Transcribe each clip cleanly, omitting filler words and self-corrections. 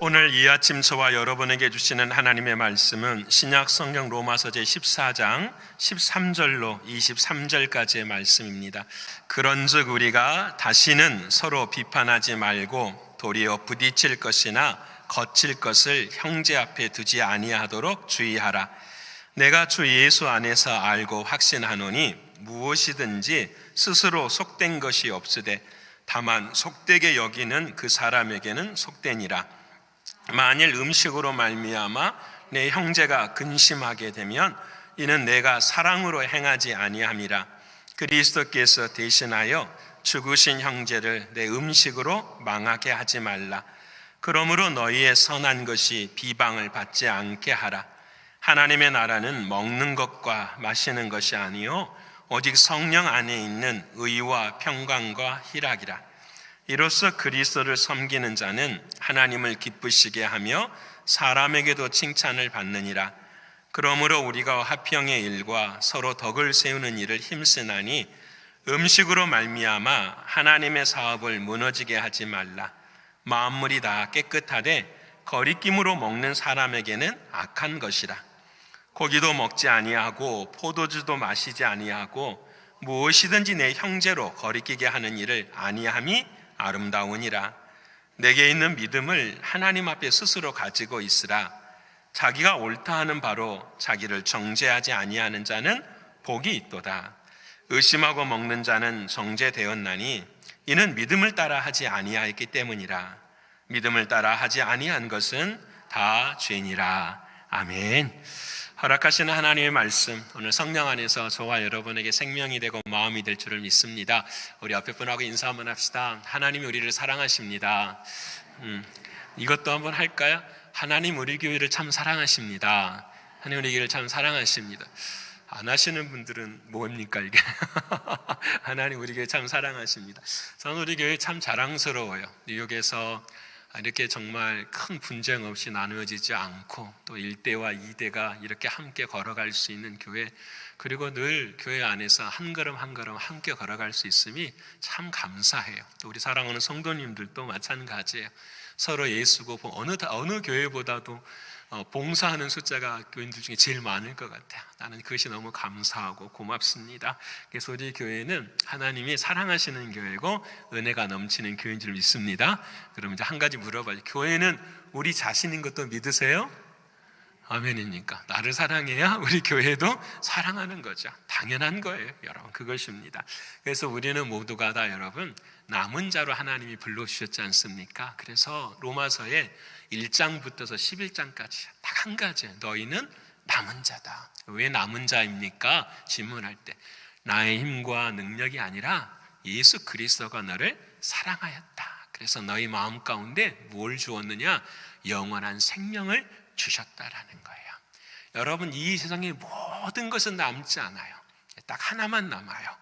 오늘 이 아침 저와 여러분에게 주시는 하나님의 말씀은 신약 성경 로마서 제14장 13절로 23절까지의 말씀입니다. 그런즉 우리가 다시는 서로 비판하지 말고 도리어 부딪힐 것이나 거칠 것을 형제 앞에 두지 아니하도록 주의하라. 내가 주 예수 안에서 알고 확신하노니 무엇이든지 스스로 속된 것이 없으되 다만 속되게 여기는 그 사람에게는 속되니라. 만일 음식으로 말미암아 내 형제가 근심하게 되면 이는 내가 사랑으로 행하지 아니함이라. 그리스도께서 대신하여 죽으신 형제를 내 음식으로 망하게 하지 말라. 그러므로 너희의 선한 것이 비방을 받지 않게 하라. 하나님의 나라는 먹는 것과 마시는 것이 아니요 오직 성령 안에 있는 의와 평강과 희락이라. 이로써 그리스도를 섬기는 자는 하나님을 기쁘시게 하며 사람에게도 칭찬을 받느니라. 그러므로 우리가 화평의 일과 서로 덕을 세우는 일을 힘쓰나니 음식으로 말미암아 하나님의 사업을 무너지게 하지 말라. 만물이 다 깨끗하되 거리낌으로 먹는 사람에게는 악한 것이라. 고기도 먹지 아니하고 포도주도 마시지 아니하고 무엇이든지 내 형제로 거리끼게 하는 일을 아니함이 아름다우니라. 내게 있는 믿음을 하나님 앞에 스스로 가지고 있으라. 자기가 옳다 하는 바로 자기를 정죄하지 아니하는 자는 복이 있도다. 의심하고 먹는 자는 정죄되었나니 이는 믿음을 따라 하지 아니하였기 때문이라. 믿음을 따라 하지 아니한 것은 다 죄니라. 아멘. 허락하시는 하나님의 말씀, 오늘 성령 안에서 저와 여러분에게 생명이 되고 마음이 될 줄을 믿습니다. 우리 앞에 분하고 인사 한번 합시다. 하나님이 우리를 사랑하십니다. 이것도 한번 할까요? 하나님 우리 교회를 참 사랑하십니다. 하나님 우리 교회를 참 사랑하십니다. 안 하시는 분들은 뭡니까 이게? 하나님 우리 교회 참 사랑하십니다. 저는 우리 교회 참 자랑스러워요. 뉴욕에서 이렇게 정말 큰 분쟁 없이 나누어지지 않고 또 1대와 2대가 이렇게 함께 걸어갈 수 있는 교회, 그리고 늘 교회 안에서 한 걸음 한 걸음 함께 걸어갈 수 있음이 참 감사해요. 또 우리 사랑하는 성도님들도 마찬가지예요. 서로 예수고 어느 교회보다도 봉사하는 숫자가 교인들 중에 제일 많을 것 같아요. 나는 그것이 너무 감사하고 고맙습니다. 그래서 우리 교회는 하나님이 사랑하시는 교회고 은혜가 넘치는 교회인 줄 믿습니다. 그럼 이제 한 가지 물어봐요. 교회는 우리 자신인 것도 믿으세요? 아멘입니까? 나를 사랑해야 우리 교회도 사랑하는 거죠. 당연한 거예요, 여러분. 그것입니다. 그래서 우리는 모두가 다 여러분 남은 자로 하나님이 불러주셨지 않습니까? 그래서 로마서에 1장부터서 11장까지 딱 한 가지, 너희는 남은 자다. 왜 남은 자입니까? 질문할 때 나의 힘과 능력이 아니라 예수 그리스도가 너를 사랑하였다. 그래서 너희 마음 가운데 뭘 주었느냐? 영원한 생명을 주셨다라는 거예요. 여러분, 이 세상의 모든 것은 남지 않아요. 딱 하나만 남아요.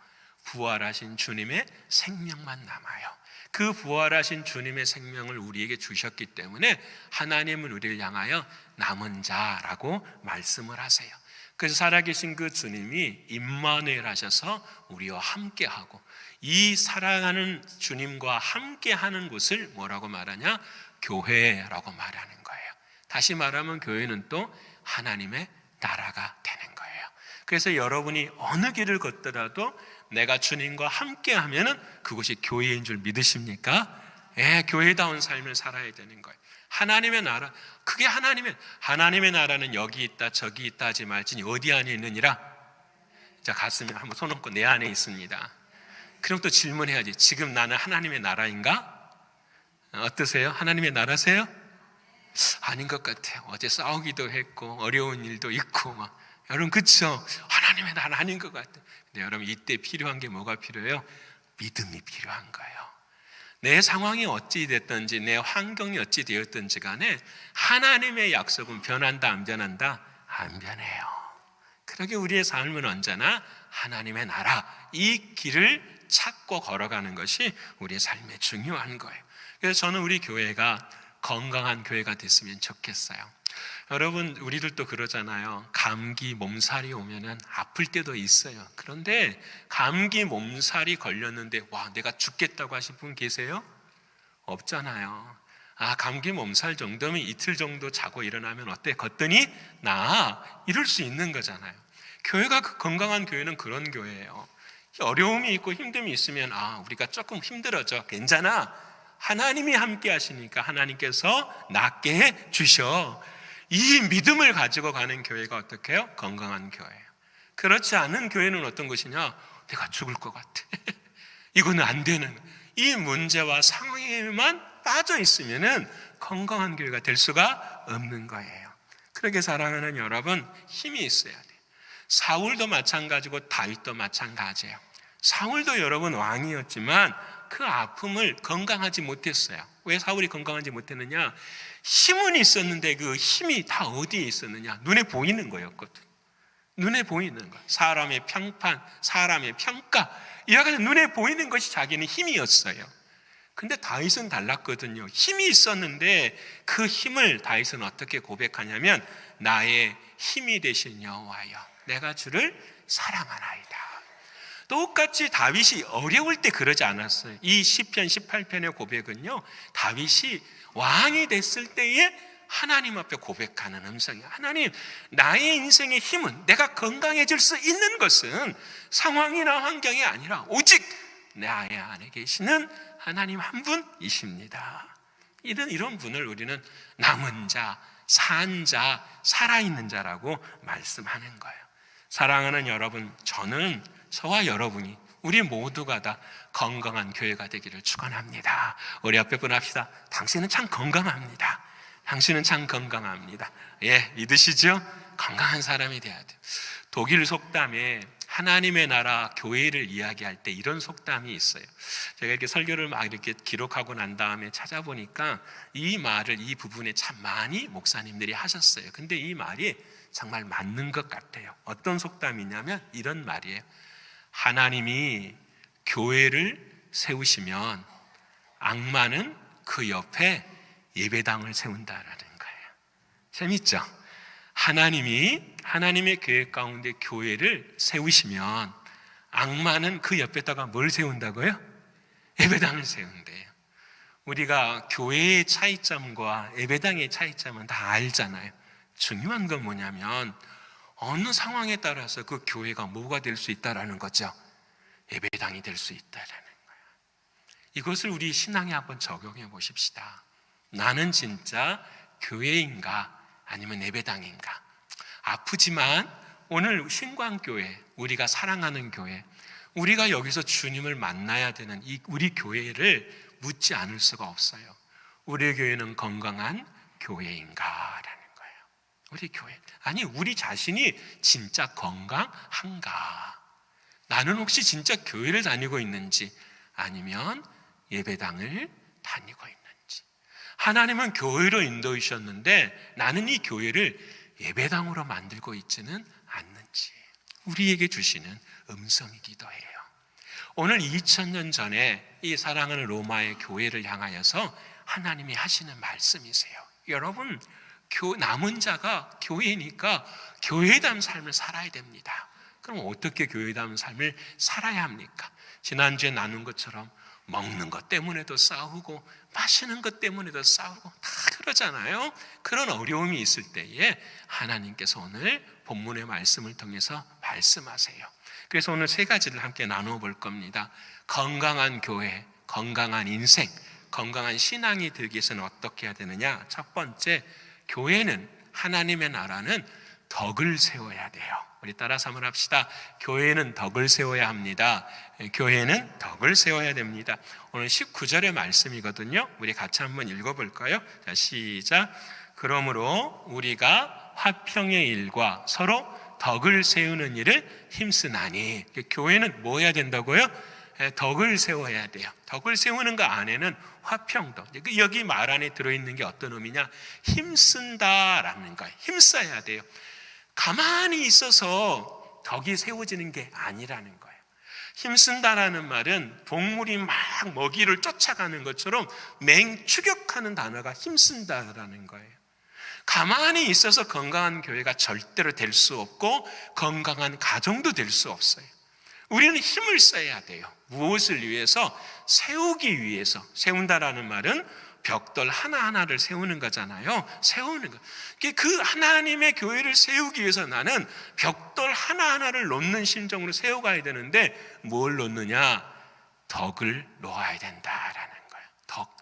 부활하신 주님의 생명만 남아요. 그 부활하신 주님의 생명을 우리에게 주셨기 때문에 하나님은 우리를 향하여 남은 자라고 말씀을 하세요. 그래서 살아계신 그 주님이 임마누엘 하셔서 우리와 함께하고, 이 사랑하는 주님과 함께하는 곳을 뭐라고 말하냐? 교회라고 말하는 거예요. 다시 말하면 교회는 또 하나님의 나라가 되는 거예요. 그래서 여러분이 어느 길을 걷더라도 내가 주님과 함께 하면은 그것이 교회인 줄 믿으십니까? 예, 교회다운 삶을 살아야 되는 거예요. 하나님의 나라, 그게 하나님의 나라는 여기 있다 저기 있다 하지 말지니 어디 안에 있느니라. 자, 가슴에 한번 손 얹고 내 안에 있습니다. 그럼 또 질문해야지. 지금 나는 하나님의 나라인가? 어떠세요? 하나님의 나라세요? 아닌 것 같아요. 어제 싸우기도 했고 어려운 일도 있고 막. 여러분, 그렇죠? 하나님의 나라 아닌 것 같아요. 근데 여러분, 이때 필요한 게 뭐가 필요해요? 믿음이 필요한 거예요. 내 상황이 어찌 됐든지 내 환경이 어찌 되었든지 간에 하나님의 약속은 변한다 안 변한다? 안 변해요. 그러게 우리의 삶은 언제나 하나님의 나라, 이 길을 찾고 걸어가는 것이 우리의 삶에 중요한 거예요. 그래서 저는 우리 교회가 건강한 교회가 됐으면 좋겠어요. 여러분, 우리들도 그러잖아요. 감기, 몸살이 오면은 아플 때도 있어요. 그런데 감기, 몸살이 걸렸는데 와, 내가 죽겠다고 하신 분 계세요? 없잖아요. 감기 몸살 정도면 이틀 정도 자고 일어나면 어때? 걷더니 나 이럴 수 있는 거잖아요. 교회가 건강한 교회는 그런 교회예요. 어려움이 있고 힘듦이 있으면 우리가 조금 힘들어져, 괜찮아, 하나님이 함께 하시니까 하나님께서 낫게 해 주셔. 이 믿음을 가지고 가는 교회가 어떻게 해요? 건강한 교회예요. 그렇지 않은 교회는 어떤 것이냐? 내가 죽을 것 같아. 이거는 안 되는, 이 문제와 상황에만 빠져 있으면은 건강한 교회가 될 수가 없는 거예요. 그렇게 사랑하는 여러분, 힘이 있어야 돼요. 사울도 마찬가지고 다윗도 마찬가지예요. 사울도 여러분 왕이었지만 그 아픔을 건강하지 못했어요. 왜 사울이 건강하지 못했느냐? 힘은 있었는데 그 힘이 다 어디에 있었느냐? 눈에 보이는 거였거든. 눈에 보이는 것, 사람의 평판, 사람의 평가, 이와 같은 눈에 보이는 것이 자기는 힘이었어요. 근데 다윗은 달랐거든요. 힘이 있었는데 그 힘을 다윗은 어떻게 고백하냐면 나의 힘이 되신 여호와여, 내가 주를 사랑하나이다. 똑같이 다윗이 어려울 때 그러지 않았어요. 이 시편 18편의 고백은요, 다윗이 왕이 됐을 때에 하나님 앞에 고백하는 음성이에요. 하나님, 나의 인생의 힘은, 내가 건강해질 수 있는 것은 상황이나 환경이 아니라 오직 나의 안에 계시는 하나님 한 분이십니다. 이런 분을 우리는 남은 자, 산 자, 살아있는 자라고 말씀하는 거예요. 사랑하는 여러분, 저와 여러분이, 우리 모두가 다 건강한 교회가 되기를 축원합니다. 우리 옆에 분 합시다. 당신은 참 건강합니다. 당신은 참 건강합니다. 믿으시죠? 건강한 사람이 돼야 돼요. 독일 속담에 하나님의 나라 교회를 이야기할 때 이런 속담이 있어요. 제가 이렇게 설교를 막 이렇게 기록하고 난 다음에 찾아보니까 이 말을, 이 부분에 참 많이 목사님들이 하셨어요. 근데 이 말이 정말 맞는 것 같아요. 어떤 속담이냐면 이런 말이에요. 하나님이 교회를 세우시면 악마는 그 옆에 예배당을 세운다라는 거예요. 재밌죠? 하나님의 계획 가운데 교회를 세우시면 악마는 그 옆에다가 뭘 세운다고요? 예배당을 세운대요. 우리가 교회의 차이점과 예배당의 차이점은 다 알잖아요. 중요한 건 뭐냐면 어느 상황에 따라서 그 교회가 뭐가 될 수 있다라는 거죠. 예배당이 될 수 있다라는 거예요. 이것을 우리 신앙에 한번 적용해 보십시다. 나는 진짜 교회인가 아니면 예배당인가? 아프지만 오늘 신광교회, 우리가 사랑하는 교회, 우리가 여기서 주님을 만나야 되는 이 우리 교회를 묻지 않을 수가 없어요. 우리 교회는 건강한 교회인가라는 거예요. 우리 교회, 아니 우리 자신이 진짜 건강한가? 나는 혹시 진짜 교회를 다니고 있는지 아니면 예배당을 다니고 있는지. 하나님은 교회로 인도하셨는데 나는 이 교회를 예배당으로 만들고 있지는 않는지 우리에게 주시는 음성이기도 해요. 오늘 2000년 전에 이 사랑하는 로마의 교회를 향하여서 하나님이 하시는 말씀이세요. 여러분, 남은 자가 교회니까 교회다운 삶을 살아야 됩니다. 그럼 어떻게 교회다운 삶을 살아야 합니까? 지난주에 나눈 것처럼 먹는 것 때문에도 싸우고 마시는 것 때문에도 싸우고 다 그러잖아요. 그런 어려움이 있을 때에 하나님께서 오늘 본문의 말씀을 통해서 말씀하세요. 그래서 오늘 세 가지를 함께 나누어 볼 겁니다. 건강한 교회, 건강한 인생, 건강한 신앙이 되기 위해서는 어떻게 해야 되느냐? 첫 번째, 교회는, 하나님의 나라는 덕을 세워야 돼요. 우리 따라서 한번 합시다. 교회는 덕을 세워야 합니다. 교회는 덕을 세워야 됩니다. 오늘 19절의 말씀이거든요. 우리 같이 한번 읽어볼까요? 자, 시작. 그러므로 우리가 화평의 일과 서로 덕을 세우는 일을 힘쓰나니. 교회는 뭐 해야 된다고요? 덕을 세워야 돼요. 덕을 세우는 거 안에는 화평도, 여기 말 안에 들어있는 게 어떤 의미냐? 힘쓴다라는 거예요. 힘써야 돼요. 가만히 있어서 덕이 세워지는 게 아니라는 거예요. 힘쓴다라는 말은 동물이 막 먹이를 쫓아가는 것처럼 맹추격하는 단어가 힘쓴다라는 거예요. 가만히 있어서 건강한 교회가 절대로 될 수 없고 건강한 가정도 될 수 없어요. 우리는 힘을 써야 돼요. 무엇을 위해서? 세우기 위해서. 세운다라는 말은 벽돌 하나하나를 세우는 거잖아요. 세우는 거. 그 하나님의 교회를 세우기 위해서 나는 벽돌 하나하나를 놓는 심정으로 세워가야 되는데 뭘 놓느냐? 덕을 놓아야 된다라는 거예요. 덕.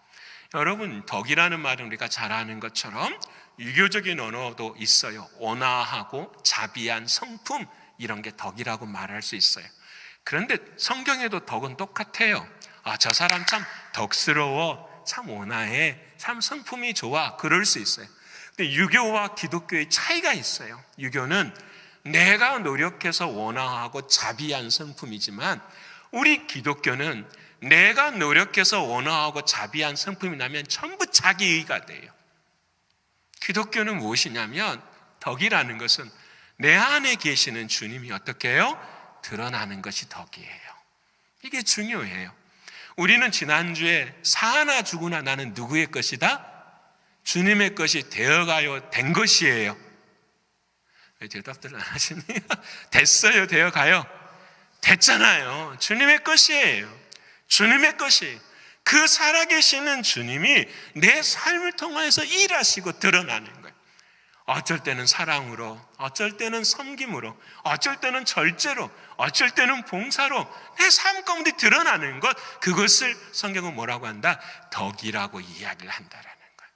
여러분, 덕이라는 말은 우리가 잘 아는 것처럼 유교적인 언어도 있어요. 온화하고 자비한 성품, 이런 게 덕이라고 말할 수 있어요. 그런데 성경에도 덕은 똑같아요. 저 사람 참 덕스러워, 참 온화해, 참 성품이 좋아, 그럴 수 있어요. 근데 유교와 기독교의 차이가 있어요. 유교는 내가 노력해서 온화하고 자비한 성품이지만, 우리 기독교는 내가 노력해서 온화하고 자비한 성품이 나면 전부 자기의가 돼요. 기독교는 무엇이냐면, 덕이라는 것은 내 안에 계시는 주님이 어떻게 해요? 드러나는 것이 덕이에요. 이게 중요해요. 우리는 지난주에 사나 죽으나 나는 누구의 것이다? 주님의 것이 되어가요, 된 것이에요. 왜 대답들 안 하시니? 됐어요, 되어가요? 됐잖아요. 주님의 것이에요. 주님의 것이, 그 살아계시는 주님이 내 삶을 통해서 일하시고 드러나는 거예요. 어쩔 때는 사랑으로, 어쩔 때는 섬김으로, 어쩔 때는 절제로, 어쩔 때는 봉사로 내 삶 가운데 드러나는 것, 그것을 성경은 뭐라고 한다? 덕이라고 이야기를 한다라는 거예요.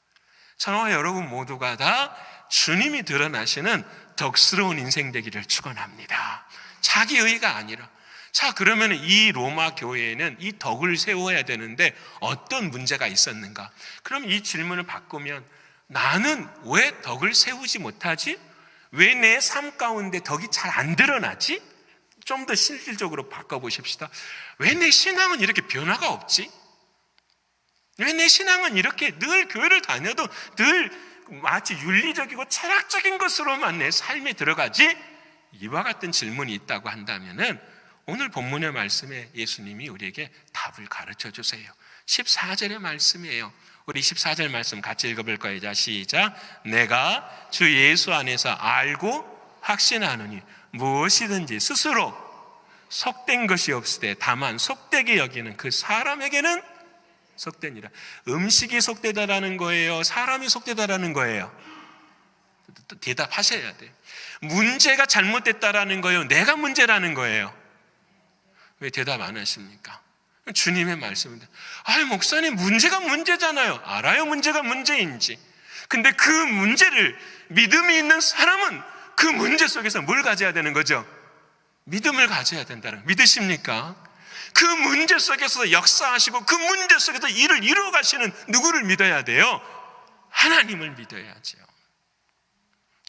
저와 여러분 모두가 다 주님이 드러나시는 덕스러운 인생 되기를 축원합니다. 자기의가 아니라. 자, 그러면 이 로마 교회에는 이 덕을 세워야 되는데 어떤 문제가 있었는가? 그럼 이 질문을 바꾸면, 나는 왜 덕을 세우지 못하지? 왜 내 삶 가운데 덕이 잘 안 드러나지? 좀 더 실질적으로 바꿔보십시다. 왜 내 신앙은 이렇게 변화가 없지? 왜 내 신앙은 이렇게 늘 교회를 다녀도 늘 마치 윤리적이고 철학적인 것으로만 내 삶에 들어가지? 이와 같은 질문이 있다고 한다면은 오늘 본문의 말씀에 예수님이 우리에게 답을 가르쳐 주세요. 14절의 말씀이에요. 우리 14절 말씀 같이 읽어볼 거예요. 자, 시작. 내가 주 예수 안에서 알고 확신하노니 무엇이든지 스스로 속된 것이 없으되 다만 속되게 여기는 그 사람에게는 속되니라. 음식이 속되다라는 거예요? 사람이 속되다라는 거예요? 대답하셔야 돼요. 문제가 잘못됐다라는 거예요? 내가 문제라는 거예요? 왜 대답 안 하십니까? 주님의 말씀인데, 목사님 문제가 문제잖아요. 알아요, 문제가 문제인지. 근데 그 문제를 믿음이 있는 사람은 그 문제 속에서 뭘 가져야 되는 거죠? 믿음을 가져야 된다는, 믿으십니까? 그 문제 속에서 역사하시고 그 문제 속에서 일을 이루어 가시는 누구를 믿어야 돼요? 하나님을 믿어야죠.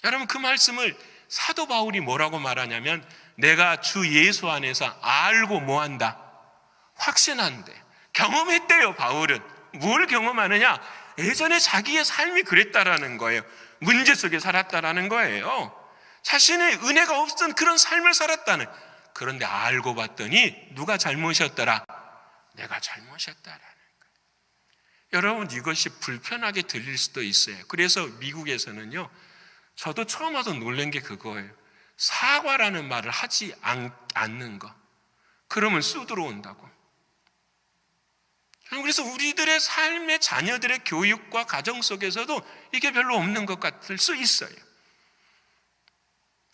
여러분, 그 말씀을 사도 바울이 뭐라고 말하냐면, 내가 주 예수 안에서 알고 뭐한다? 확신한대. 경험했대요. 바울은 뭘 경험하느냐? 예전에 자기의 삶이 그랬다라는 거예요. 문제 속에 살았다라는 거예요. 자신의 은혜가 없었던 그런 삶을 살았다는. 그런데 알고 봤더니 누가 잘못이었더라? 내가 잘못이었다라는 거예요. 여러분, 이것이 불편하게 들릴 수도 있어요. 그래서 미국에서는요, 저도 처음 와서 놀란 게 그거예요. 사과라는 말을 하지 않는 거. 그러면 쑥 들어온다고. 그래서 우리들의 삶의 자녀들의 교육과 가정 속에서도 이게 별로 없는 것 같을 수 있어요.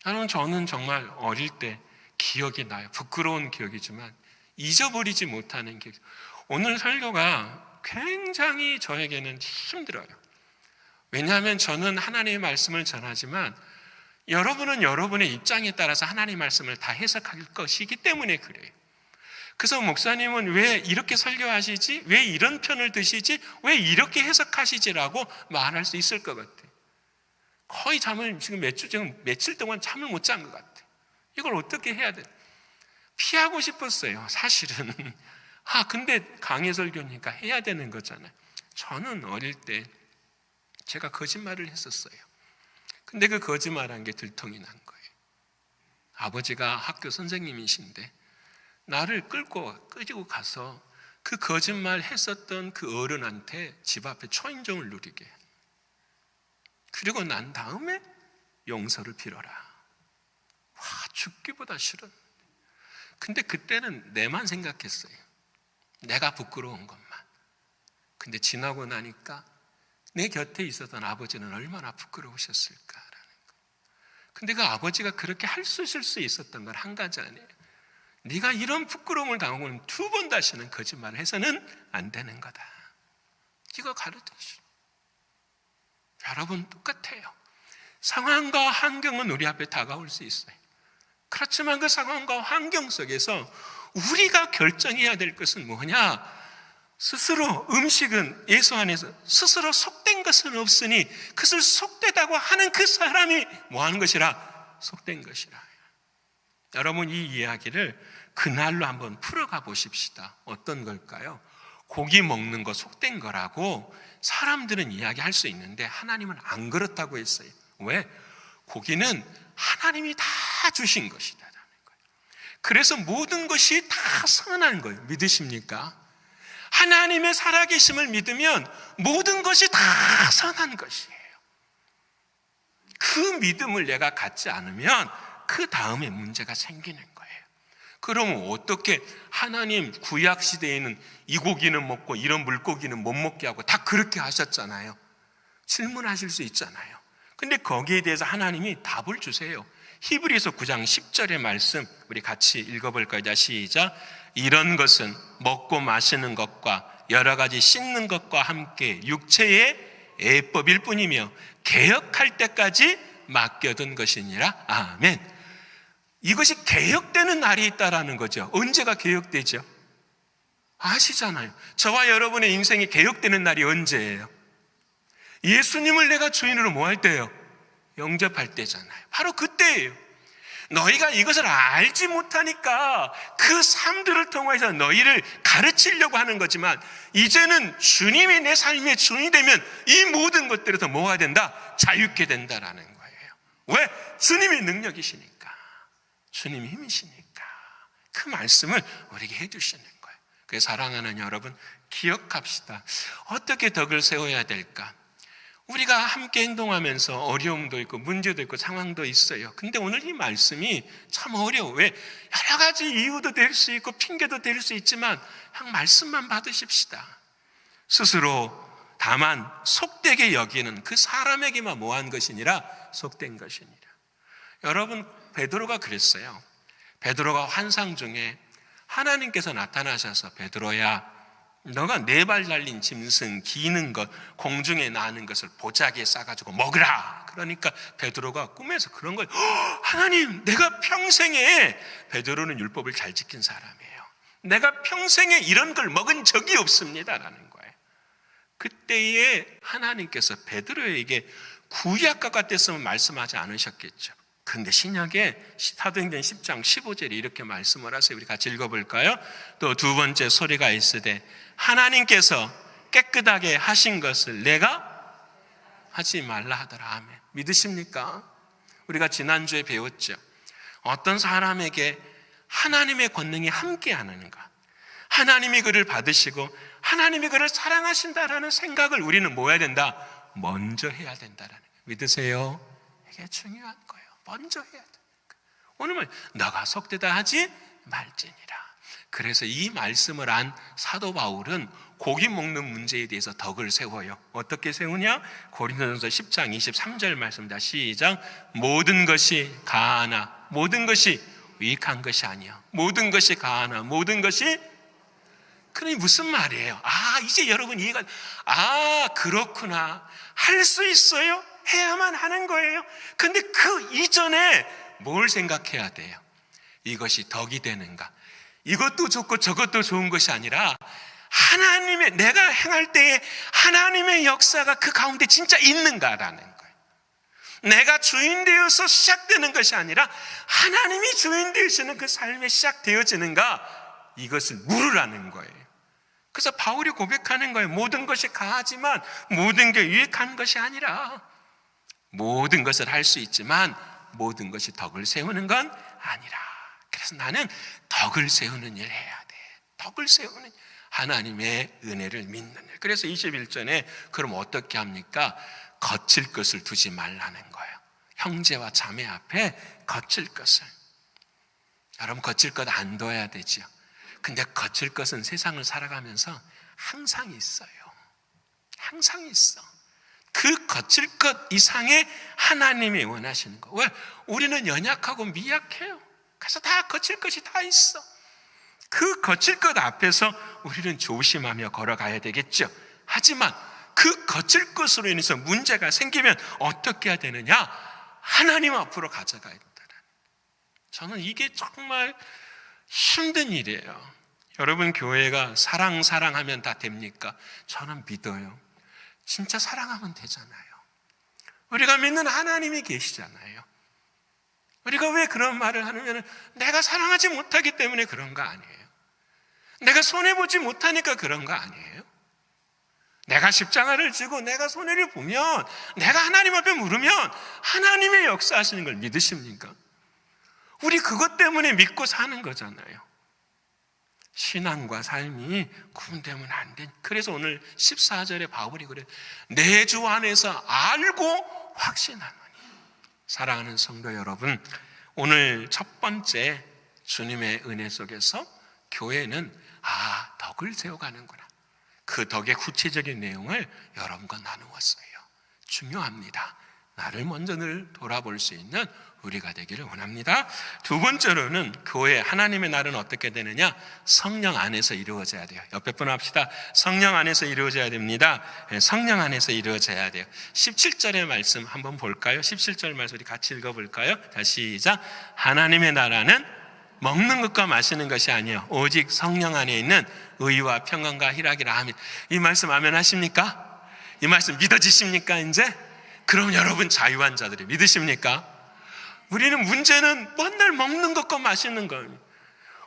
여러분, 저는 정말 어릴 때 기억이 나요. 부끄러운 기억이지만 잊어버리지 못하는 기억. 오늘 설교가 굉장히 저에게는 힘들어요. 왜냐하면 저는 하나님의 말씀을 전하지만 여러분은 여러분의 입장에 따라서 하나님의 말씀을 다 해석할 것이기 때문에 그래요. 그래서 목사님은 왜 이렇게 설교하시지? 왜 이런 편을 드시지? 왜 이렇게 해석하시지라고 말할 수 있을 것 같아요. 거의 잠을 지금 며칠 동안 잠을 못 잔 것 같아요. 이걸 어떻게 해야 돼? 피하고 싶었어요, 사실은. 근데 강해 설교니까 해야 되는 거잖아요. 저는 어릴 때 제가 거짓말을 했었어요. 근데 그 거짓말한 게 들통이 난 거예요. 아버지가 학교 선생님이신데 나를 끌고 가서 그 거짓말 했었던 그 어른한테 집 앞에 초인종을 누리게. 그리고 난 다음에 용서를 빌어라. 죽기보다 싫은. 근데 그때는 내만 생각했어요. 내가 부끄러운 것만. 근데 지나고 나니까 내 곁에 있었던 아버지는 얼마나 부끄러우셨을까라는 거. 근데 그 아버지가 그렇게 할 수 있을 수 있었던 건 한 가지 아니에요. 네가 이런 부끄러움을 당하고는 두 번 다시는 거짓말을 해서는 안 되는 거다. 이거 가르쳐주시죠. 여러분 똑같아요. 상황과 환경은 우리 앞에 다가올 수 있어요. 그렇지만 그 상황과 환경 속에서 우리가 결정해야 될 것은 뭐냐? 스스로 음식은 예수 안에서 스스로 속된 것은 없으니 그것을 속되다고 하는 그 사람이 뭐하는 것이라? 속된 것이라. 여러분 이 이야기를 그날로 한번 풀어가 보십시다. 어떤 걸까요? 고기 먹는 거 속된 거라고 사람들은 이야기할 수 있는데 하나님은 안 그렇다고 했어요. 왜? 고기는 하나님이 다 주신 것이다. 그래서 모든 것이 다 선한 거예요. 믿으십니까? 하나님의 살아계심을 믿으면 모든 것이 다 선한 것이에요. 그 믿음을 내가 갖지 않으면 그 다음에 문제가 생기는 거예요. 그러면 어떻게 하나님 구약 시대에는 이 고기는 먹고 이런 물고기는 못 먹게 하고 다 그렇게 하셨잖아요. 질문하실 수 있잖아요. 근데 거기에 대해서 하나님이 답을 주세요. 히브리서 9장 10절의 말씀 우리 같이 읽어볼까요? 자, 시작. 이런 것은 먹고 마시는 것과 여러 가지 씻는 것과 함께 육체의 예법일 뿐이며 개혁할 때까지 맡겨둔 것이니라. 아멘. 이것이 개혁되는 날이 있다라는 거죠. 언제가 개혁되죠? 아시잖아요. 저와 여러분의 인생이 개혁되는 날이 언제예요? 예수님을 내가 주인으로 뭐 할 때예요? 영접할 때잖아요. 바로 그때예요. 너희가 이것을 알지 못하니까 그 삶들을 통해서 너희를 가르치려고 하는 거지만 이제는 주님이 내 삶의 주인이 되면 이 모든 것들에서 뭐가 된다? 자유케 된다라는 거예요. 왜? 주님이 능력이시니까, 주님이 힘이시니까 그 말씀을 우리에게 해주시는 거예요. 그래서 사랑하는 여러분 기억합시다. 어떻게 덕을 세워야 될까? 우리가 함께 행동하면서 어려움도 있고 문제도 있고 상황도 있어요. 근데 오늘 이 말씀이 참 어려워. 왜? 여러 가지 이유도 될 수 있고 핑계도 될 수 있지만 그냥 말씀만 받으십시다. 스스로 다만 속되게 여기는 그 사람에게만 뭐한 것이니라? 속된 것이니라. 여러분 베드로가 그랬어요. 베드로가 환상 중에 하나님께서 나타나셔서 베드로야 너가 네 발 달린 짐승 기는 것 공중에 나는 것을 보자기에 싸가지고 먹으라. 그러니까 베드로가 꿈에서 그런 걸 하나님 내가 평생에 베드로는 율법을 잘 지킨 사람이에요. 내가 평생에 이런 걸 먹은 적이 없습니다라는 거예요. 그때에 하나님께서 베드로에게 구약과 같았으면 말씀하지 않으셨겠죠. 그런데 신약에 사도행전 10장 15절에 이렇게 말씀을 하세요. 우리 같이 읽어볼까요? 또 두 번째 소리가 있으되 하나님께서 깨끗하게 하신 것을 내가 하지 말라 하더라. 아멘. 믿으십니까? 우리가 지난주에 배웠죠. 어떤 사람에게 하나님의 권능이 함께 하는가, 하나님이 그를 받으시고 하나님이 그를 사랑하신다라는 생각을 우리는 뭐 해야 된다? 먼저 해야 된다라는 거예요. 믿으세요? 이게 중요한 거예요. 먼저 해야 돼. 오늘 너가 속되다 하지 말지니라. 그래서 이 말씀을 안 사도 바울은 고기 먹는 문제에 대해서 덕을 세워요. 어떻게 세우냐? 고린도전서 10장 23절 말씀입니다. 시작. 모든 것이 가하나 모든 것이 유익한 것이 아니야. 모든 것이 가하나 모든 것이, 그러니 무슨 말이에요? 이제 여러분 이해가, 그렇구나. 할 수 있어요? 해야만 하는 거예요. 근데 그 이전에 뭘 생각해야 돼요? 이것이 덕이 되는가? 이것도 좋고 저것도 좋은 것이 아니라 하나님의, 내가 행할 때에 하나님의 역사가 그 가운데 진짜 있는가라는 거예요. 내가 주인 되어서 시작되는 것이 아니라 하나님이 주인 되시는 그 삶에 시작되어지는가, 이것을 물으라는 거예요. 그래서 바울이 고백하는 거예요. 모든 것이 가하지만 모든 게 유익한 것이 아니라, 모든 것을 할 수 있지만 모든 것이 덕을 세우는 건 아니라. 그래서 나는 덕을 세우는 일 해야 돼. 덕을 세우는 하나님의 은혜를 믿는 일. 그래서 21절에 그럼 어떻게 합니까? 거칠 것을 두지 말라는 거예요. 형제와 자매 앞에 거칠 것을. 여러분 거칠 것 안 둬야 되죠. 근데 거칠 것은 세상을 살아가면서 항상 있어요. 항상 있어. 그 거칠 것 이상의 하나님이 원하시는 거. 왜? 우리는 연약하고 미약해요. 그래서 다 거칠 것이 다 있어. 그 거칠 것 앞에서 우리는 조심하며 걸어가야 되겠죠. 하지만 그 거칠 것으로 인해서 문제가 생기면 어떻게 해야 되느냐? 하나님 앞으로 가져가야 된다. 저는 이게 정말 힘든 일이에요. 여러분, 교회가 사랑하면 다 됩니까? 저는 믿어요. 진짜 사랑하면 되잖아요. 우리가 믿는 하나님이 계시잖아요. 우리가 왜 그런 말을 하냐면 내가 사랑하지 못하기 때문에 그런 거 아니에요. 내가 손해보지 못하니까 그런 거 아니에요. 내가 십자가를 지고 내가 손해를 보면, 내가 하나님 앞에 물으면 하나님의 역사하시는 걸 믿으십니까? 우리 그것 때문에 믿고 사는 거잖아요. 신앙과 삶이 구분되면 안 돼. 그래서 오늘 14절에 바울이 그래, 내 주 안에서 알고 확신하노니. 사랑하는 성도 여러분, 오늘 첫 번째 주님의 은혜 속에서 교회는 덕을 세워가는구나. 그 덕의 구체적인 내용을 여러분과 나누었어요. 중요합니다. 나를 먼저 늘 돌아볼 수 있는 우리가 되기를 원합니다. 두 번째로는 교회 하나님의 날은 어떻게 되느냐? 성령 안에서 이루어져야 돼요. 옆에 분 합시다. 성령 안에서 이루어져야 됩니다. 성령 안에서 이루어져야 돼요. 17절의 말씀 한번 볼까요? 17절 말씀 우리 같이 읽어볼까요? 자, 시작. 하나님의 나라는 먹는 것과 마시는 것이 아니에요. 오직 성령 안에 있는 의와 평안과 희락이라 하면. 이 말씀 아멘 하십니까? 이 말씀 믿어지십니까? 이제? 그럼 여러분 자유한 자들이 믿으십니까? 우리는 문제는 맨날 먹는 것과 마시는 거예요.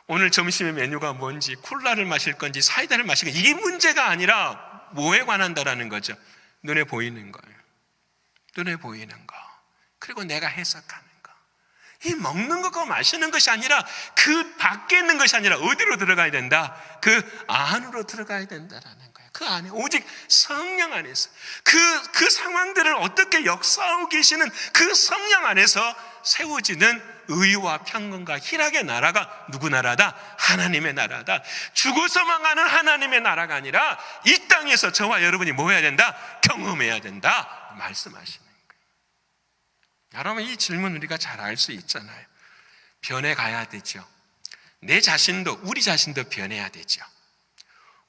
오늘 점심의 메뉴가 뭔지, 콜라를 마실 건지 사이다를 마실 건지, 이게 문제가 아니라 뭐에 관한다라는 거죠. 눈에 보이는 거예요. 눈에 보이는 거. 그리고 내가 해석하는 거. 이 먹는 것과 마시는 것이 아니라 그 밖에 있는 것이 아니라 어디로 들어가야 된다? 그 안으로 들어가야 된다라는 거예요. 그 안에 오직 성령 안에서 그 상황들을 어떻게 역사하고 계시는 그 성령 안에서 세워지는 의와 평강과 희락의 나라가 누구 나라다? 하나님의 나라다. 죽어서 망하는 하나님의 나라가 아니라 이 땅에서 저와 여러분이 뭐 해야 된다? 경험해야 된다 말씀하시는 거예요. 여러분, 이 질문 우리가 잘 알 수 있잖아요. 변해가야 되죠. 내 자신도, 우리 자신도 변해야 되죠.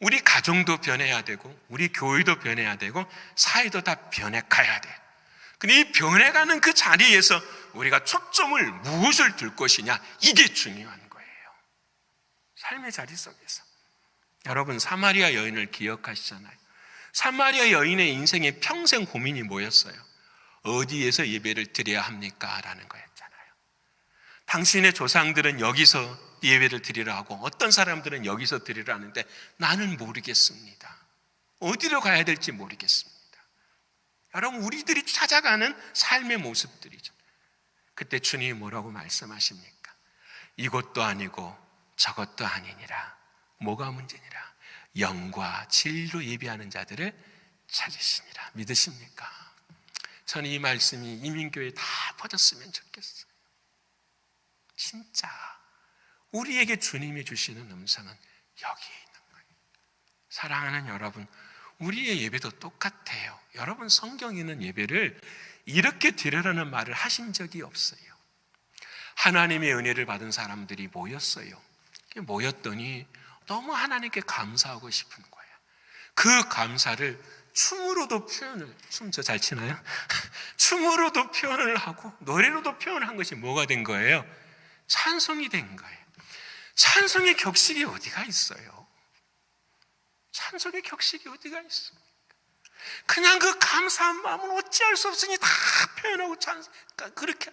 우리 가정도 변해야 되고 우리 교회도 변해야 되고 사회도 다 변해가야 돼요. 근데 이 변해가는 그 자리에서 우리가 초점을 무엇을 둘 것이냐, 이게 중요한 거예요. 삶의 자리 속에서. 여러분, 사마리아 여인을 기억하시잖아요. 사마리아 여인의 인생의 평생 고민이 뭐였어요? 어디에서 예배를 드려야 합니까? 라는 거였잖아요. 당신의 조상들은 여기서 예배를 드리라 하고 어떤 사람들은 여기서 드리라 하는데 나는 모르겠습니다. 어디로 가야 될지 모르겠습니다. 여러분, 우리들이 찾아가는 삶의 모습들이죠. 그때 주님이 뭐라고 말씀하십니까? 이것도 아니고 저것도 아니니라. 뭐가 문제니라? 영과 진리로 예배하는 자들을 찾으시니라. 믿으십니까? 저는 이 말씀이 이민교회에 다 퍼졌으면 좋겠어요. 진짜 우리에게 주님이 주시는 음성은 여기에 있는 거예요. 사랑하는 여러분, 우리의 예배도 똑같아요. 여러분, 성경에는 예배를 이렇게 드리라는 말을 하신 적이 없어요. 하나님의 은혜를 받은 사람들이 모였어요. 모였더니 너무 하나님께 감사하고 싶은 거예요. 그 감사를 춤으로도 표현을, 춤 저 잘 치나요? 춤으로도 표현을 하고 노래로도 표현을 한 것이 뭐가 된 거예요? 찬송이 된 거예요. 찬송의 격식이 어디가 있어요? 찬송의 격식이 어디가 있습니까? 그냥 그 감사한 마음은 어찌할 수 없으니 다 표현하고 그렇게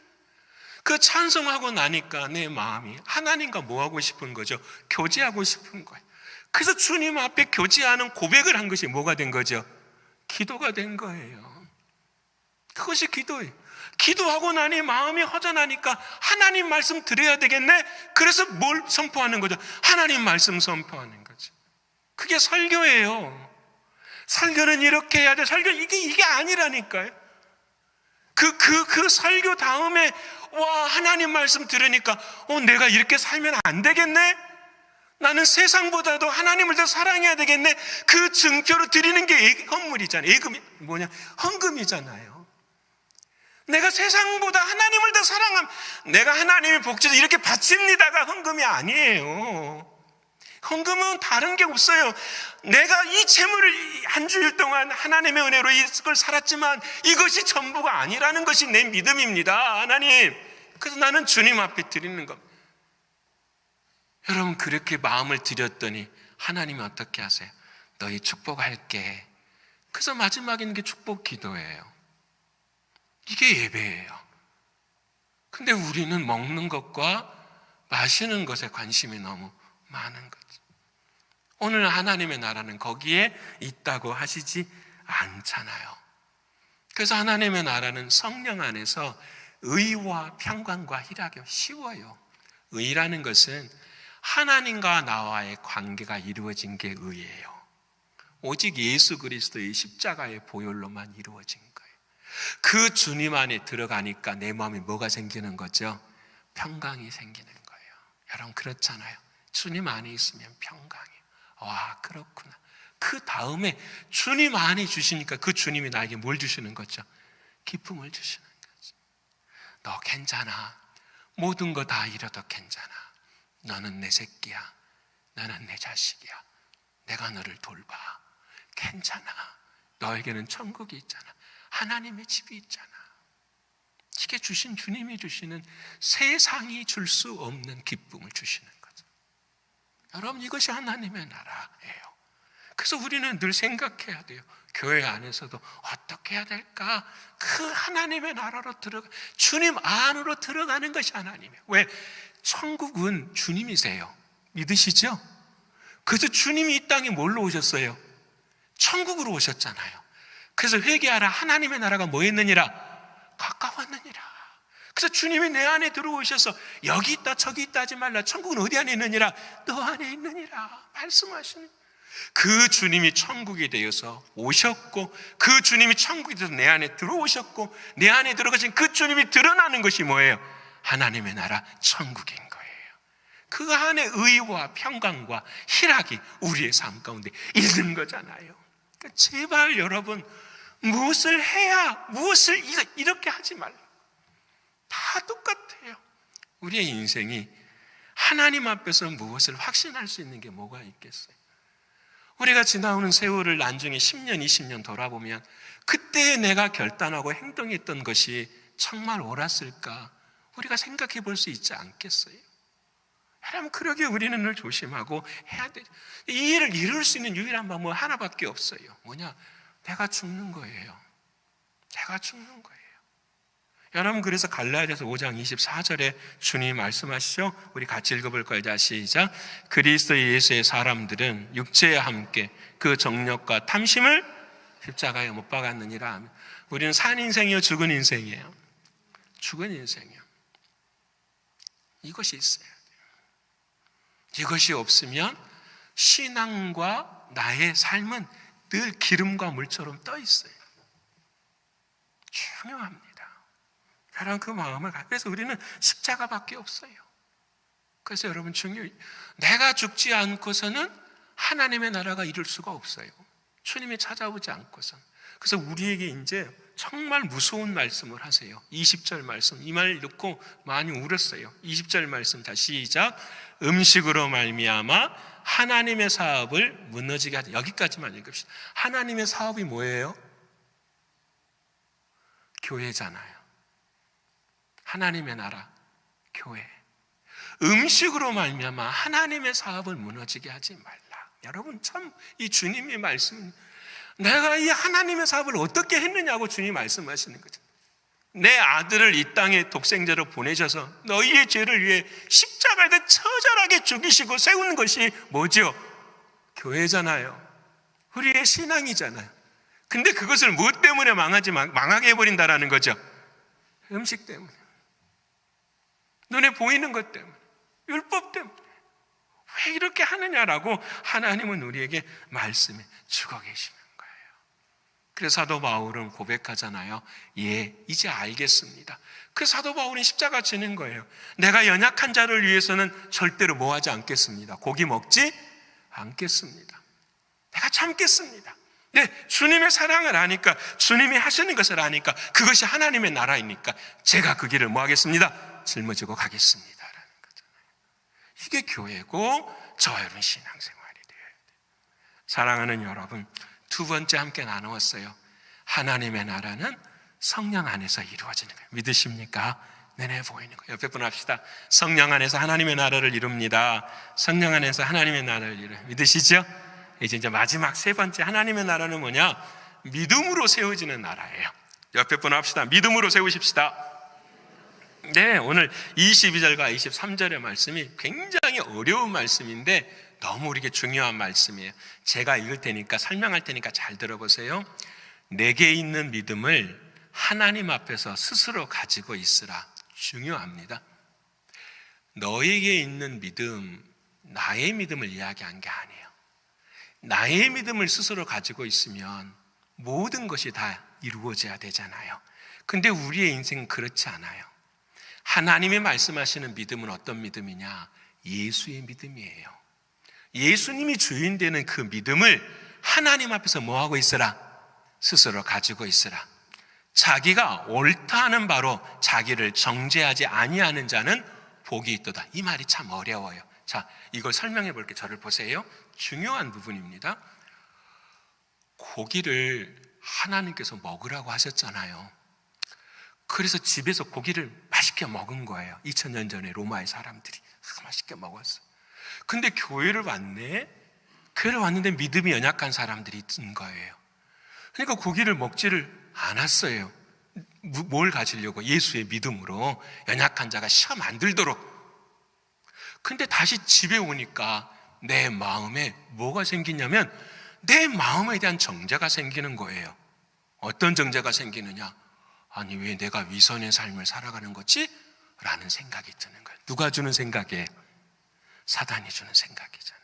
그 찬송하고 나니까 내 마음이 하나님과 뭐 하고 싶은 거죠? 교제하고 싶은 거예요. 그래서 주님 앞에 교제하는 고백을 한 것이 뭐가 된 거죠? 기도가 된 거예요. 그것이 기도예요. 기도하고 나니 마음이 허전하니까 하나님 말씀 드려야 되겠네. 그래서 뭘 선포하는 거죠? 하나님 말씀 선포하는 거죠. 그게 설교예요. 설교는 이렇게 해야 돼. 설교 이게 아니라니까요. 그 설교 다음에 와, 하나님 말씀 들으니까 내가 이렇게 살면 안 되겠네. 나는 세상보다도 하나님을 더 사랑해야 되겠네. 그 증표로 드리는 게 헌물이잖아요. 헌금이잖아요. 내가 세상보다 하나님을 더 사랑함, 내가 하나님의 복지를 이렇게 바칩니다가 헌금이 아니에요. 헌금은 다른 게 없어요. 내가 이 재물을 한 주일 동안 하나님의 은혜로 이걸 살았지만 이것이 전부가 아니라는 것이 내 믿음입니다. 하나님, 그래서 나는 주님 앞에 드리는 겁니다. 여러분, 그렇게 마음을 드렸더니 하나님이 어떻게 하세요? 너희 축복할게. 그래서 마지막에 있는 게 축복 기도예요. 이게 예배예요. 근데 우리는 먹는 것과 마시는 것에 관심이 너무 많은 거죠. 오늘 하나님의 나라는 거기에 있다고 하시지 않잖아요. 그래서 하나님의 나라는 성령 안에서 의와 평강과 희락이 쉬워요. 의라는 것은 하나님과 나와의 관계가 이루어진 게 의예요. 오직 예수 그리스도의 십자가의 보혈로만 이루어진 거예요. 그 주님 안에 들어가니까 내 마음에 뭐가 생기는 거죠? 평강이 생기는 거예요. 여러분, 그렇잖아요. 주님 안에 있으면 평강이에요. 와, 그렇구나. 그 다음에 주님 안에 주시니까 그 주님이 나에게 뭘 주시는 거죠? 기쁨을 주시는 거죠. 너 괜찮아. 모든 거 다 잃어도 괜찮아. 너는 내 새끼야. 너는 내 자식이야. 내가 너를 돌봐. 괜찮아. 너에게는 천국이 있잖아. 하나님의 집이 있잖아. 이게 주신 주님이 주시는 세상이 줄 수 없는 기쁨을 주시는 거죠. 여러분, 이것이 하나님의 나라예요. 그래서 우리는 늘 생각해야 돼요. 교회 안에서도 어떻게 해야 될까? 그 하나님의 나라로 주님 안으로 들어가는 것이 하나님이에요. 왜? 천국은 주님이세요. 믿으시죠? 그래서 주님이 이 땅에 뭘로 오셨어요? 천국으로 오셨잖아요. 그래서 회개하라. 하나님의 나라가 뭐 했느니라? 가까웠느니라. 그래서 주님이 내 안에 들어오셔서 여기 있다 저기 있다 하지 말라. 천국은 어디 안에 있느니라? 너 안에 있느니라 말씀하시는. 그 주님이 천국이 되어서 오셨고, 그 주님이 천국이 되어서 내 안에 들어오셨고, 내 안에 들어가신 그 주님이 드러나는 것이 뭐예요? 하나님의 나라 천국인 거예요. 그 안에 의와 평강과 희락이 우리의 삶 가운데 있는 거잖아요. 그러니까 제발 여러분, 무엇을 해야, 무엇을 이렇게 하지 말라. 다 똑같아요. 우리의 인생이 하나님 앞에서 무엇을 확신할 수 있는 게 뭐가 있겠어요? 우리가 지나오는 세월을 나중에 10년, 20년 돌아보면 그때 내가 결단하고 행동했던 것이 정말 옳았을까? 우리가 생각해 볼 수 있지 않겠어요? 여러분, 그러기에 우리는 늘 조심하고 해야 돼요. 이 일을 이룰 수 있는 유일한 방법은 하나밖에 없어요. 뭐냐? 내가 죽는 거예요. 내가 죽는 거예요. 여러분, 그래서 갈라디아서 5장 24절에 주님 말씀하시죠. 우리 같이 읽어볼 거예요. 자, 시작. 그리스도 예수의 사람들은 육체와 함께 그 정욕과 탐심을 십자가에 못 박았느니라. 우리는 산 인생이요, 죽은 인생이에요. 죽은 인생이요. 이것이 있어요. 이것이 없으면 신앙과 나의 삶은 늘 기름과 물처럼 떠 있어요. 중요합니다. 여러분, 그 마음을 그래서 우리는 십자가밖에 없어요. 그래서 여러분, 내가 죽지 않고서는 하나님의 나라가 이룰 수가 없어요. 주님이 찾아오지 않고선. 그래서 우리에게 이제 정말 무서운 말씀을 하세요. 20절 말씀, 이 말 듣고 많이 울었어요. 20절 말씀 다시 시작. 음식으로 말미암아 하나님의 사업을 무너지게 하자. 여기까지만 읽읍시다. 하나님의 사업이 뭐예요? 교회잖아요. 하나님의 나라, 교회. 음식으로 말미암아 하나님의 사업을 무너지게 하지 말라. 여러분, 참 이 주님의 말씀, 내가 이 하나님의 사업을 어떻게 했느냐고 주님이 말씀하시는 거죠. 내 아들을 이 땅에 독생자로 보내셔서 너희의 죄를 위해 십자가에다 처절하게 죽이시고 세우는 것이 뭐죠? 교회잖아요. 우리의 신앙이잖아요. 근데 그것을 무엇 때문에 망하게 해버린다라는 거죠? 음식 때문에, 눈에 보이는 것 때문에, 율법 때문에. 왜 이렇게 하느냐라고 하나님은 우리에게 말씀해 주고 계시는 거예요. 그래서 사도 바울은 고백하잖아요. 예, 이제 알겠습니다. 그래서 사도 바울은 십자가 지는 거예요. 내가 연약한 자를 위해서는 절대로 뭐하지 않겠습니다. 고기 먹지 않겠습니다. 내가 참겠습니다. 네, 주님의 사랑을 아니까, 주님이 하시는 것을 아니까, 그것이 하나님의 나라이니까 제가 그 길을 뭐하겠습니다? 짊어지고 가겠습니다 라는 거잖아요. 이게 교회고 저와 여러분 신앙생활이 되어야 돼요. 사랑하는 여러분, 두 번째 함께 나누었어요. 하나님의 나라는 성령 안에서 이루어지는 거예요. 믿으십니까? 내내 보이는 거예요. 옆에 분 합시다. 성령 안에서 하나님의 나라를 이룹니다. 성령 안에서 하나님의 나라를 이루어요. 믿으시죠? 이제 마지막 세 번째 하나님의 나라는 뭐냐? 믿음으로 세워지는 나라예요. 옆에 분 합시다. 믿음으로 세우십시다. 네, 오늘 22절과 23절의 말씀이 굉장히 어려운 말씀인데 너무 우리에게 중요한 말씀이에요. 제가 읽을 테니까, 설명할 테니까 잘 들어보세요. 내게 있는 믿음을 하나님 앞에서 스스로 가지고 있으라. 중요합니다. 너에게 있는 믿음, 나의 믿음을 이야기한 게 아니에요. 나의 믿음을 스스로 가지고 있으면 모든 것이 다 이루어져야 되잖아요. 근데 우리의 인생은 그렇지 않아요. 하나님이 말씀하시는 믿음은 어떤 믿음이냐? 예수의 믿음이에요. 예수님이 주인 되는 그 믿음을 하나님 앞에서 뭐하고 있으라? 스스로 가지고 있으라. 자기가 옳다 하는 바로 자기를 정죄하지 아니하는 자는 복이 있도다. 이 말이 참 어려워요. 자, 이걸 설명해 볼게요. 저를 보세요. 중요한 부분입니다. 고기를 하나님께서 먹으라고 하셨잖아요. 그래서 집에서 고기를 맛있게 먹은 거예요. 2000년 전에 로마의 사람들이 맛있게 먹었어요. 근데 교회를 왔네. 교회를 왔는데 믿음이 연약한 사람들이 있는 거예요. 그러니까 고기를 먹지를 않았어요. 뭘 가지려고? 예수의 믿음으로 연약한 자가 시험 안 들도록. 근데 다시 집에 오니까 내 마음에 뭐가 생기냐면 내 마음에 대한 정죄가 생기는 거예요. 어떤 정죄가 생기느냐? 아니, 왜 내가 위선의 삶을 살아가는 거지? 라는 생각이 드는 거예요. 누가 주는 생각이에요? 사단이 주는 생각이잖아요.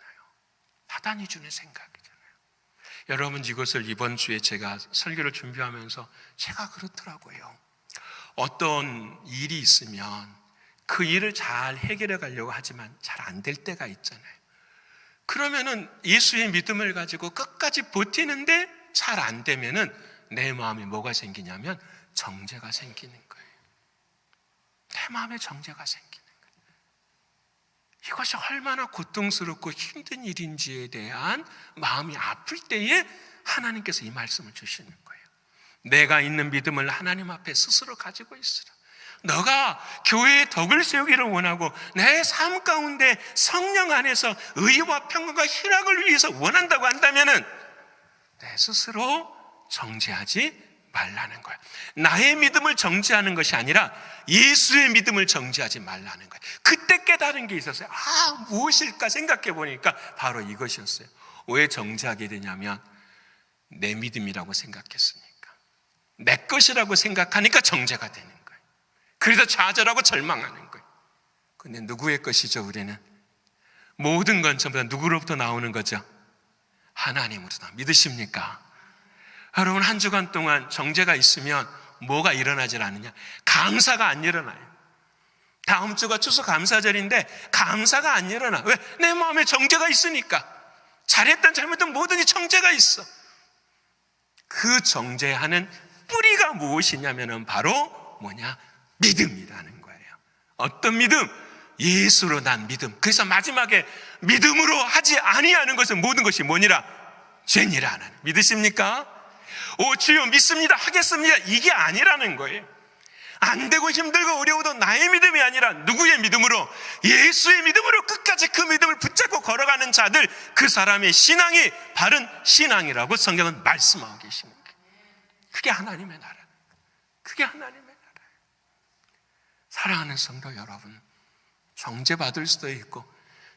사단이 주는 생각이잖아요. 여러분, 이것을 이번 주에 제가 설교를 준비하면서 제가 그렇더라고요. 어떤 일이 있으면 그 일을 잘 해결해 가려고 하지만 잘 안 될 때가 있잖아요. 그러면은 예수의 믿음을 가지고 끝까지 버티는데 잘 안 되면은 내 마음에 뭐가 생기냐면 정죄가 생기는 거예요. 내 마음에 정죄가 생기는 거예요. 이것이 얼마나 고통스럽고 힘든 일인지에 대한 마음이 아플 때에 하나님께서 이 말씀을 주시는 거예요. 내가 있는 믿음을 하나님 앞에 스스로 가지고 있으라. 너가 교회의 덕을 세우기를 원하고 내 삶 가운데 성령 안에서 의와 평강과 희락을 위해서 원한다고 한다면은 내 스스로 정죄하지 말라는 거야. 나의 믿음을 정죄하는 것이 아니라 예수의 믿음을 정죄하지 말라는 거야. 그때 깨달은 게 있었어요. 무엇일까 생각해 보니까 바로 이것이었어요. 왜 정죄하게 되냐면 내 믿음이라고 생각했으니까, 내 것이라고 생각하니까 정죄가 되는 거예요. 그래서 좌절하고 절망하는 거예요. 근데 누구의 것이죠? 우리는 모든 건 전부 다 누구로부터 나오는 거죠? 하나님으로부터. 믿으십니까? 여러분, 한 주간 동안 정죄가 있으면 뭐가 일어나질 않느냐? 감사가 안 일어나요. 다음 주가 추수감사절인데 감사가 안 일어나. 왜? 내 마음에 정죄가 있으니까. 잘했든 잘못든 뭐든지 정죄가 있어. 그 정죄하는 뿌리가 무엇이냐면 바로 뭐냐? 믿음이라는 거예요. 어떤 믿음? 예수로 난 믿음. 그래서 마지막에 믿음으로 하지 아니하는 것은 모든 것이 뭐니라? 죄니라 하는. 믿으십니까? 오, 주여 믿습니다, 하겠습니다, 이게 아니라는 거예요. 안 되고 힘들고 어려워도 나의 믿음이 아니라 누구의 믿음으로? 예수의 믿음으로 끝까지 그 믿음을 붙잡고 걸어가는 자들, 그 사람의 신앙이 바른 신앙이라고 성경은 말씀하고 계십니다. 그게 하나님의 나라. 그게 하나님의 나라예요. 사랑하는 성도 여러분, 정죄받을 수도 있고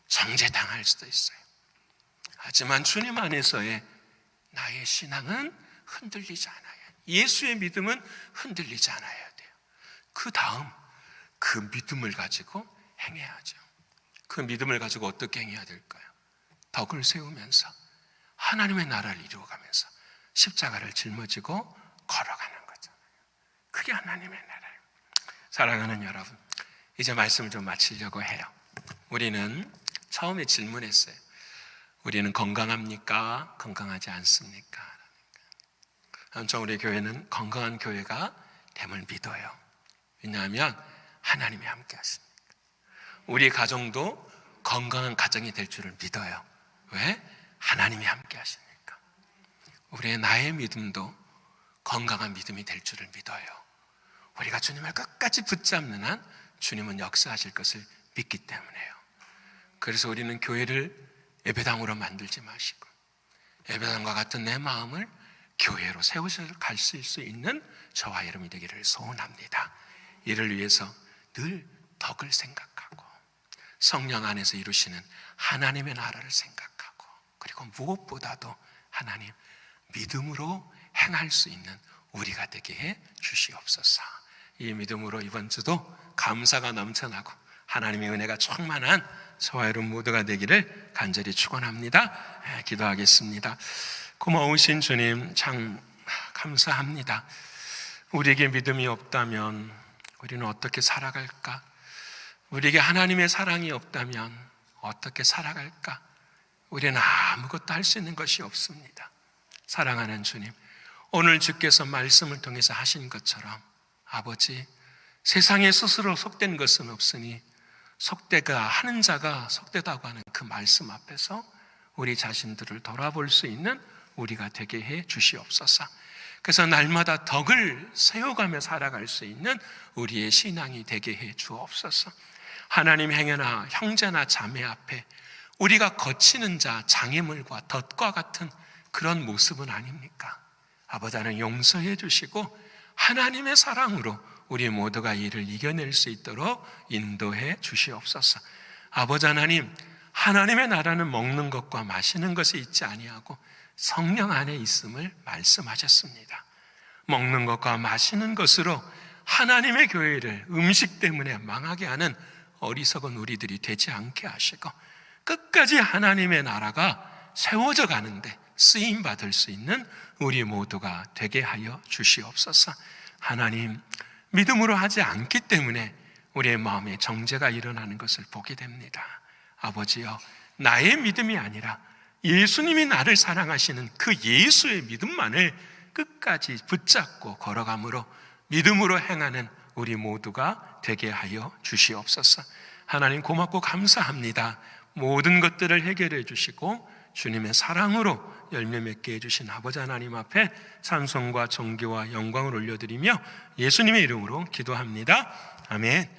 정죄당할 수도 있어요. 하지만 주님 안에서의 나의 신앙은 흔들리지 않아요. 예수의 믿음은 흔들리지 않아야 돼요. 그 다음 그 믿음을 가지고 행해야죠. 그 믿음을 가지고 어떻게 행해야 될까요? 덕을 세우면서 하나님의 나라를 이루어가면서 십자가를 짊어지고 걸어가는 거죠. 그게 하나님의 나라예요. 사랑하는 여러분, 이제 말씀을 좀 마치려고 해요. 우리는 처음에 질문했어요. 우리는 건강합니까? 건강하지 않습니까? 저 우리 교회는 건강한 교회가 됨을 믿어요. 왜냐하면 하나님이 함께 하십니다. 우리 가정도 건강한 가정이 될 줄을 믿어요. 왜? 하나님이 함께 하시니까. 우리의 나의 믿음도 건강한 믿음이 될 줄을 믿어요. 우리가 주님을 끝까지 붙잡는 한 주님은 역사하실 것을 믿기 때문에요. 그래서 우리는 교회를 예배당으로 만들지 마시고 예배당과 같은 내 마음을 교회로 세우셔 가실 수 있는 저와 여러분이 되기를 소원합니다. 이를 위해서 늘 덕을 생각하고 성령 안에서 이루시는 하나님의 나라를 생각하고 그리고 무엇보다도 하나님 믿음으로 행할 수 있는 우리가 되게 해 주시옵소서. 이 믿음으로 이번 주도 감사가 넘쳐나고 하나님의 은혜가 충만한 저와 여러분 모두가 되기를 간절히 축원합니다. 기도하겠습니다. 고마우신 주님 참 감사합니다. 우리에게 믿음이 없다면 우리는 어떻게 살아갈까? 우리에게 하나님의 사랑이 없다면 어떻게 살아갈까? 우리는 아무것도 할 수 있는 것이 없습니다. 사랑하는 주님, 오늘 주께서 말씀을 통해서 하신 것처럼 아버지, 세상에 스스로 속된 것은 없으니 속되가 하는 자가 속되다고 하는 그 말씀 앞에서 우리 자신들을 돌아볼 수 있는 우리가 되게 해 주시옵소서. 그래서 날마다 덕을 세워가며 살아갈 수 있는 우리의 신앙이 되게 해 주옵소서. 하나님 행여나 형제나 자매 앞에 우리가 거치는 자, 장애물과 덫과 같은 그런 모습은 아닙니까? 아버지는 용서해 주시고 하나님의 사랑으로 우리 모두가 이를 이겨낼 수 있도록 인도해 주시옵소서. 아버지 하나님, 하나님의 나라는 먹는 것과 마시는 것에 있지 아니하고 성령 안에 있음을 말씀하셨습니다. 먹는 것과 마시는 것으로 하나님의 교회를 음식 때문에 망하게 하는 어리석은 우리들이 되지 않게 하시고 끝까지 하나님의 나라가 세워져 가는데 쓰임받을 수 있는 우리 모두가 되게 하여 주시옵소서. 하나님, 믿음으로 하지 않기 때문에 우리의 마음에 정죄가 일어나는 것을 보게 됩니다. 아버지여, 나의 믿음이 아니라 예수님이 나를 사랑하시는 그 예수의 믿음만을 끝까지 붙잡고 걸어감으로 믿음으로 행하는 우리 모두가 되게 하여 주시옵소서. 하나님 고맙고 감사합니다. 모든 것들을 해결해 주시고 주님의 사랑으로 열매 맺게 해주신 아버지 하나님 앞에 찬송과 존귀와 영광을 올려드리며 예수님의 이름으로 기도합니다. 아멘.